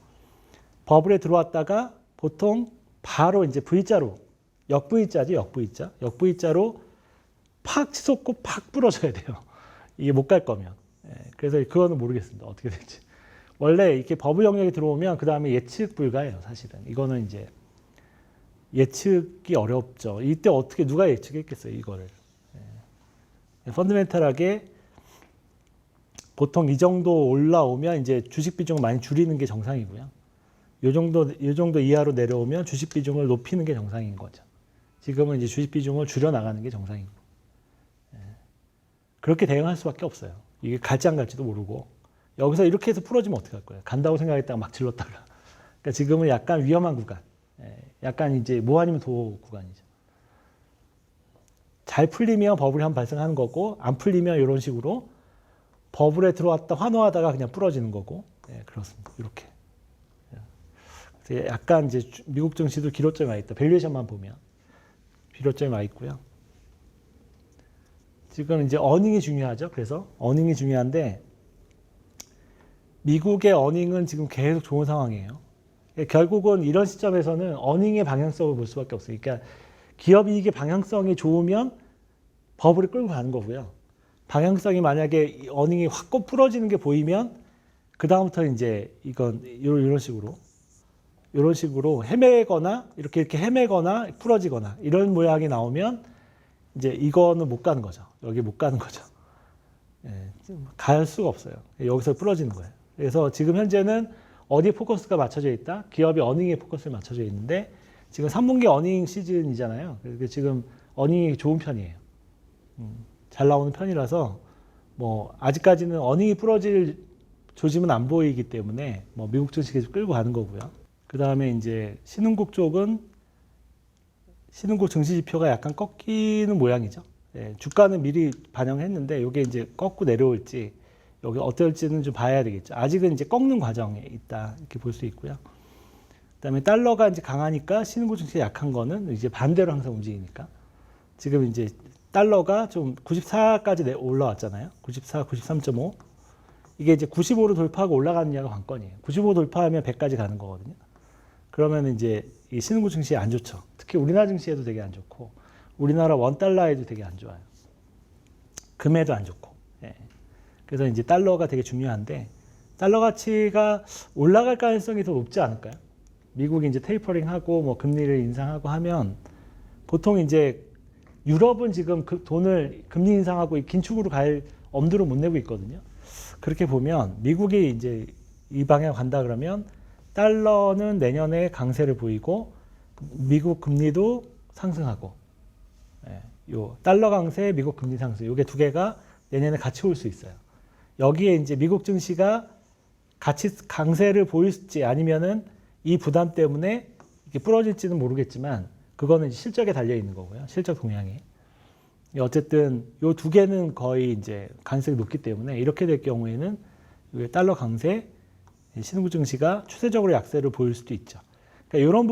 S1: 버블에 들어왔다가 보통 바로 이제 V자로 역V자로 팍 치솟고 팍 부러져야 돼요. 이게 못 갈 거면. 그래서 그거는 모르겠습니다. 어떻게 될지. 원래 이렇게 버블 영역이 들어오면 그 다음에 예측 불가예요. 사실은 이거는 이제 예측이 어렵죠. 이때 어떻게 누가 예측했겠어요, 이거를. 펀드멘탈하게 보통 이 정도 올라오면 이제 주식 비중을 많이 줄이는 게 정상이고요. 이 정도 이하로 내려오면 주식 비중을 높이는 게 정상인 거죠. 지금은 이제 주식 비중을 줄여 나가는 게 정상이고. 그렇게 대응할 수밖에 없어요. 이게 갈지 안 갈지도 모르고. 여기서 이렇게 해서 풀어지면 어떻게 할 거예요? 간다고 생각했다가 막 질렀다가. 그러니까 지금은 약간 위험한 구간. 약간 이제 뭐 아니면 도 구간이죠. 잘 풀리면 버블이 한번 발생하는 거고, 안 풀리면 이런 식으로 버블에 들어왔다 환호하다가 그냥 부러지는 거고, 그렇습니다. 이렇게. 약간 이제 미국 증시도 기로점이 와 있다. 밸류에이션만 보면 기로점이 와 있고요. 지금 이제 어닝이 중요하죠. 그래서 어닝이 중요한데 미국의 어닝은 지금 계속 좋은 상황이에요. 결국은 이런 시점에서는 어닝의 방향성을 볼 수밖에 없어요. 그러니까 기업 이익의 방향성이 좋으면 버블이 끌고 가는 거고요. 방향성이 만약에 어닝이 확 부러지는 게 보이면 그 다음부터 이제 이건 이런 식으로 헤매거나 이렇게 헤매거나 부러지거나 이런 모양이 나오면 이제 이거는 못 가는 거죠. 여기 못 가는 거죠. 갈 수가 없어요. 여기서 부러지는 거예요. 그래서 지금 현재는 어디에 포커스가 맞춰져 있다? 기업이 어닝에 포커스를 맞춰져 있는데 지금 3분기 어닝 시즌이잖아요. 그래서 지금 어닝이 좋은 편이에요. 잘 나오는 편이라서 뭐 아직까지는 어닝이 부러질 조짐은 안 보이기 때문에 뭐 미국 증시 계속 끌고 가는 거고요. 그 다음에 이제 신흥국 쪽은 신흥국 증시 지표가 약간 꺾이는 모양이죠. 주가는 미리 반영했는데 이게 이제 꺾고 내려올지 여기 어떨지는 좀 봐야 되겠죠. 아직은 이제 꺾는 과정에 있다 이렇게 볼 수 있고요. 그다음에 달러가 이제 강하니까 신흥국 증시 약한 거는 이제 반대로 항상 움직이니까 지금 이제 달러가 좀 94까지 올라왔잖아요. 94, 93.5. 이게 이제 95로 돌파하고 올라가느냐가 관건이에요. 95 돌파하면 100까지 가는 거거든요. 그러면 이제 이 신흥국 증시에 안 좋죠. 특히 우리나라 증시에도 되게 안 좋고 우리나라 원달러에도 되게 안 좋아요. 금에도 안 좋고. 그래서 이제 달러가 되게 중요한데 달러 가치가 올라갈 가능성이 더 높지 않을까요? 미국이 이제 테이퍼링하고 뭐 금리를 인상하고 하면 보통 이제 유럽은 지금 그 돈을 금리 인상하고 긴축으로 갈 엄두를 못 내고 있거든요. 그렇게 보면 미국이 이제 이 방향 간다 그러면 달러는 내년에 강세를 보이고 미국 금리도 상승하고 요 달러 강세, 미국 금리 상승 요게 두 개가 내년에 같이 올 수 있어요. 여기에 이제 미국 증시가 같이 강세를 보일지 아니면은 이 부담 때문에 이게 부러질지는 모르겠지만 그거는 이제 실적에 달려 있는 거고요. 실적 동향이. 어쨌든 요 두 개는 거의 이제 가능성이 높기 때문에 이렇게 될 경우에는 달러 강세, 신흥국 증시가 추세적으로 약세를 보일 수도 있죠. 그러니까 이런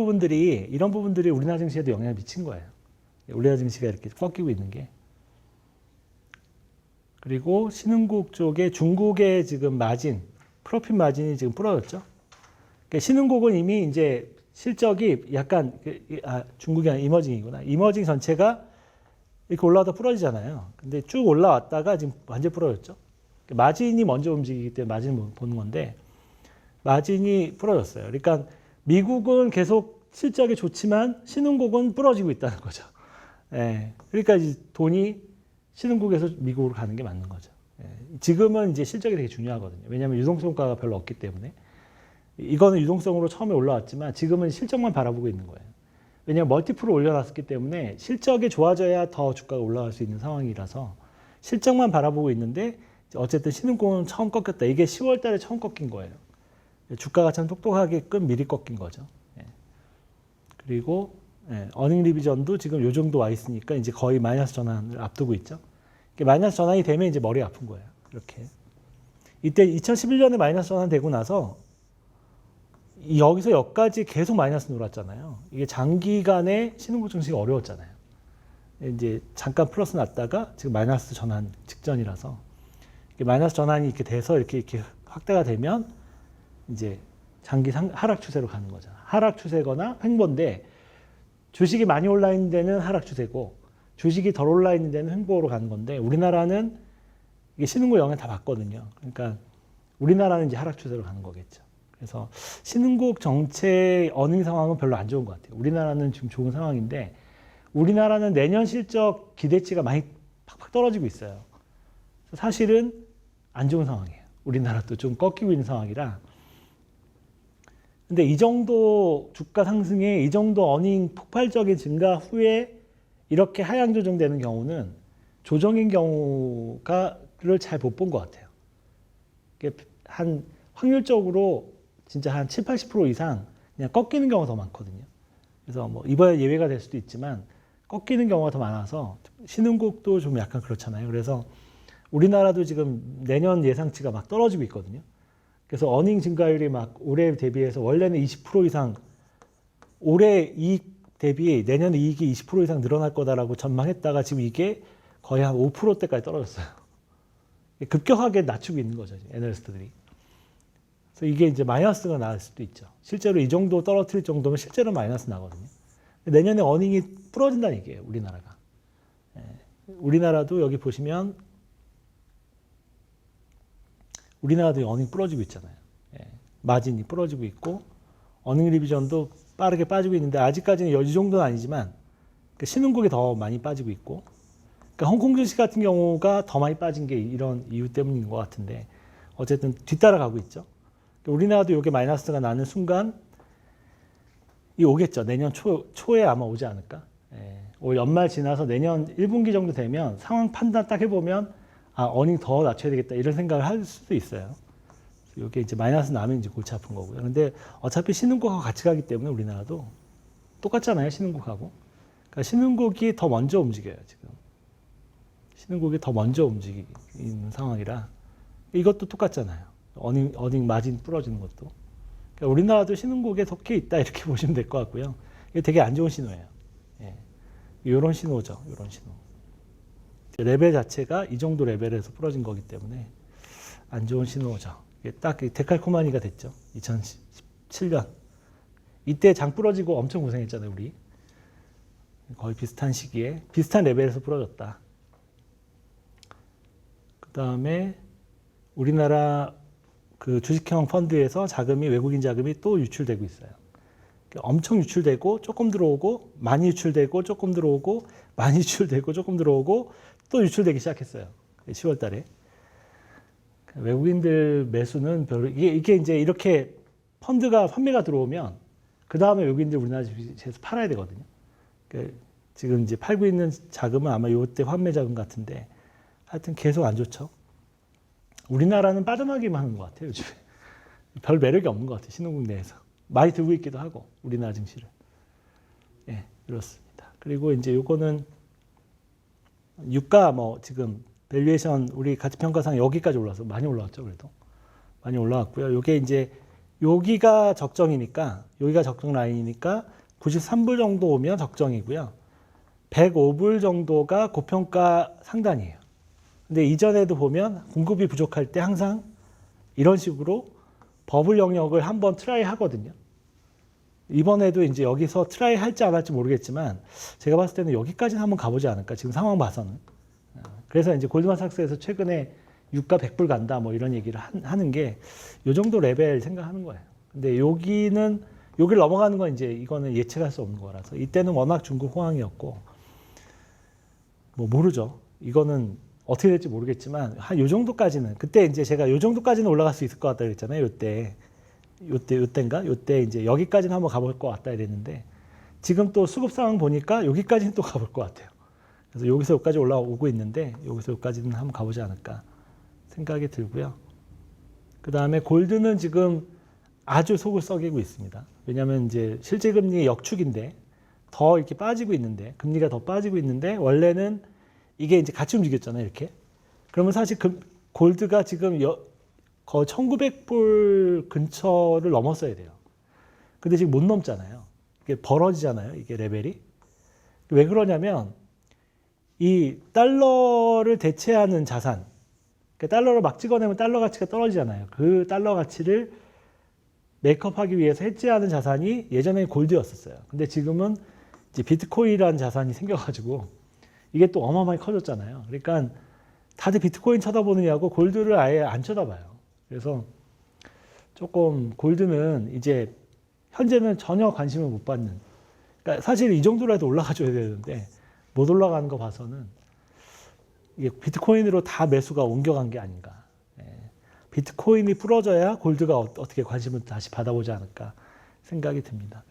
S1: 부분들이 우리나라 증시에도 영향을 미친 거예요. 우리나라 증시가 이렇게 꺾이고 있는 게. 그리고 신흥국 쪽에 중국의 지금 마진, 프로핏 마진이 지금 부러졌죠. 그러니까 신흥국은 이미 이제 실적이 약간 중국이 아니라 이머징이구나. 이머징 전체가 이렇게 올라가다 부러지잖아요. 근데 쭉 올라왔다가 지금 완전 부러졌죠. 마진이 먼저 움직이기 때문에 마진을 보는 건데 마진이 부러졌어요. 그러니까 미국은 계속 실적이 좋지만 신흥국은 부러지고 있다는 거죠. 그러니까 이제 돈이 신흥국에서 미국으로 가는 게 맞는 거죠. 지금은 이제 실적이 되게 중요하거든요. 왜냐하면 유동성가가 별로 없기 때문에. 이거는 유동성으로 처음에 올라왔지만 지금은 실적만 바라보고 있는 거예요. 왜냐하면 멀티플을 올려놨기 때문에 실적이 좋아져야 더 주가가 올라갈 수 있는 상황이라서 실적만 바라보고 있는데 어쨌든 신흥국은 처음 꺾였다. 이게 10월 달에 처음 꺾인 거예요. 주가가 참 똑똑하게끔 미리 꺾인 거죠. 그리고 어닝 리비전도 지금 요 정도 와 있으니까 이제 거의 마이너스 전환을 앞두고 있죠. 마이너스 전환이 되면 이제 머리 아픈 거예요. 이렇게. 이때 2011년에 마이너스 전환되고 나서 여기서 여기까지 계속 마이너스 놀았잖아요. 이게 장기간에 신흥국 증시가 어려웠잖아요. 이제 잠깐 플러스 났다가 지금 마이너스 전환 직전이라서 마이너스 전환이 이렇게 돼서 이렇게 확대가 되면 이제 장기 하락 추세로 가는 거잖아. 하락 추세거나 횡보인데 주식이 많이 올라 있는 데는 하락 추세고 주식이 덜 올라 있는 데는 횡보로 가는 건데 우리나라는 이게 신흥국 영향 다 받거든요. 그러니까 우리나라는 이제 하락 추세로 가는 거겠죠. 그래서 신흥국 정체 어닝 상황은 별로 안 좋은 것 같아요. 우리나라는 지금 좋은 상황인데 우리나라는 내년 실적 기대치가 많이 팍팍 떨어지고 있어요. 사실은 안 좋은 상황이에요. 우리나라도 좀 꺾이고 있는 상황이라. 근데 이 정도 주가 상승에 이 정도 어닝 폭발적인 증가 후에 이렇게 하향 조정되는 경우는 조정인 경우가를 잘 못 본 것 같아요. 한 확률적으로 진짜 한 7, 80% 이상 그냥 꺾이는 경우가 더 많거든요. 그래서 뭐 이번에 예외가 될 수도 있지만 꺾이는 경우가 더 많아서 신흥국도 좀 약간 그렇잖아요. 그래서 우리나라도 지금 내년 예상치가 막 떨어지고 있거든요. 그래서 어닝 증가율이 막 올해 대비해서 원래는 20% 이상 올해 이익 대비 내년 이익이 20% 이상 늘어날 거다라고 전망했다가 지금 이게 거의 한 5%대까지 떨어졌어요. 급격하게 낮추고 있는 거죠, 애널리스트들이. 그래서 이게 이제 마이너스가 날 수도 있죠. 실제로 이 정도 떨어뜨릴 정도면 실제로 마이너스 나거든요. 내년에 어닝이 부러진다는 얘기예요, 우리나라가. 우리나라도 여기 보시면 우리나라도 어닝 부러지고 있잖아요. 마진이 부러지고 있고 어닝 리비전도 빠르게 빠지고 있는데 아직까지는 이 정도는 아니지만 신흥국이 더 많이 빠지고 있고 그러니까 홍콩 증시 같은 경우가 더 많이 빠진 게 이런 이유 때문인 것 같은데 어쨌든 뒤따라가고 있죠. 우리나라도 이게 마이너스가 나는 순간 이 오겠죠. 내년 초에 아마 오지 않을까. 예. 올 연말 지나서 내년 1분기 정도 되면 상황 판단 딱 해보면 아 어닝 더 낮춰야 되겠다 이런 생각을 할 수도 있어요. 이게 이제 마이너스 나면 이제 골치 아픈 거고요. 근데 어차피 신흥국하고 같이 가기 때문에 우리나라도 똑같잖아요. 신흥국하고. 그러니까 신흥국이 더 먼저 움직여요. 지금. 신흥국이 더 먼저 움직이는 상황이라 이것도 똑같잖아요. 어닝 마진 부러지는 것도. 그러니까 우리나라도 신흥국에 속해 있다 이렇게 보시면 될 것 같고요. 이게 되게 안 좋은 신호예요. 예. 이런 신호죠. 이런 신호. 레벨 자체가 이 정도 레벨에서 부러진 거기 때문에 안 좋은 신호죠. 이게 딱 데칼코마니가 됐죠. 2017년. 이때 장 부러지고 엄청 고생했잖아요. 우리. 거의 비슷한 시기에 비슷한 레벨에서 부러졌다. 그 다음에 우리나라 그 주식형 펀드에서 자금이 외국인 자금이 또 유출되고 있어요. 엄청 유출되고 조금 들어오고 많이 유출되고 조금 들어오고 많이 유출되고 조금 들어오고 또 유출되기 시작했어요. 10월 달에. 외국인들 매수는 별로 이게 이제 이렇게 펀드가 판매가 들어오면 그 다음에 외국인들 우리나라 주식에서 팔아야 되거든요. 지금 이제 팔고 있는 자금은 아마 이때 환매 자금 같은데 하여튼 계속 안 좋죠. 우리나라는 빠져나가기만 하는 것 같아요. 요즘에. 별 매력이 없는 것 같아요. 신흥국 내에서. 많이 들고 있기도 하고 우리나라 증시를. 예, 그렇습니다. 그리고 이제 요거는 유가 뭐 지금 밸류에이션 우리 가치평가상 여기까지 올라서 많이 올라왔죠. 그래도 많이 올라왔고요. 요게 이제 여기가 적정이니까 여기가 적정 라인이니까 93불 정도 오면 적정이고요. 105불 정도가 고평가 상단이에요. 근데 이전에도 보면 공급이 부족할 때 항상 이런 식으로 버블 영역을 한번 트라이 하거든요. 이번에도 이제 여기서 트라이 할지 안 할지 모르겠지만 제가 봤을 때는 여기까지는 한번 가보지 않을까. 지금 상황 봐서는. 그래서 이제 골드만삭스에서 최근에 유가 100불 간다 뭐 이런 얘기를 하는 게 이 정도 레벨 생각하는 거예요. 근데 여기를 넘어가는 건 이제 이거는 예측할 수 없는 거라서 이때는 워낙 중국 호황이었고 뭐 모르죠. 이거는 어떻게 될지 모르겠지만 한 요 정도까지는 그때 이제 제가 요 정도까지는 올라갈 수 있을 것 같다 그랬잖아요. 요때 이제 여기까지는 한번 가볼 것 같다 이랬는데 지금 또 수급 상황 보니까 여기까지는 또 가볼 것 같아요. 그래서 여기서 여기까지 올라오고 있는데 여기서 여기까지는 한번 가보지 않을까 생각이 들고요. 그 다음에 골드는 지금 아주 속을 썩이고 있습니다. 왜냐하면 이제 실제 금리 역축인데 더 이렇게 빠지고 있는데 금리가 더 빠지고 있는데 원래는 이게 이제 같이 움직였잖아요, 이렇게. 그러면 사실 골드가 지금 거의 1900불 근처를 넘었어야 돼요. 근데 지금 못 넘잖아요. 이게 벌어지잖아요, 이게 레벨이. 왜 그러냐면 이 달러를 대체하는 자산, 그러니까 달러를 막 찍어내면 달러 가치가 떨어지잖아요. 그 달러 가치를 메이크업하기 위해서 해지하는 자산이 예전에 골드였었어요. 근데 지금은 이제 비트코인이라는 자산이 생겨가지고 이게 또 어마어마하게 커졌잖아요. 그러니까 다들 비트코인 쳐다보느냐고 골드를 아예 안 쳐다봐요. 그래서 조금 골드는 이제 현재는 전혀 관심을 못 받는. 그러니까 사실 이 정도라도 올라가줘야 되는데 못 올라가는 거 봐서는 이게 비트코인으로 다 매수가 옮겨간 게 아닌가. 비트코인이 부러져야 골드가 어떻게 관심을 다시 받아보지 않을까 생각이 듭니다.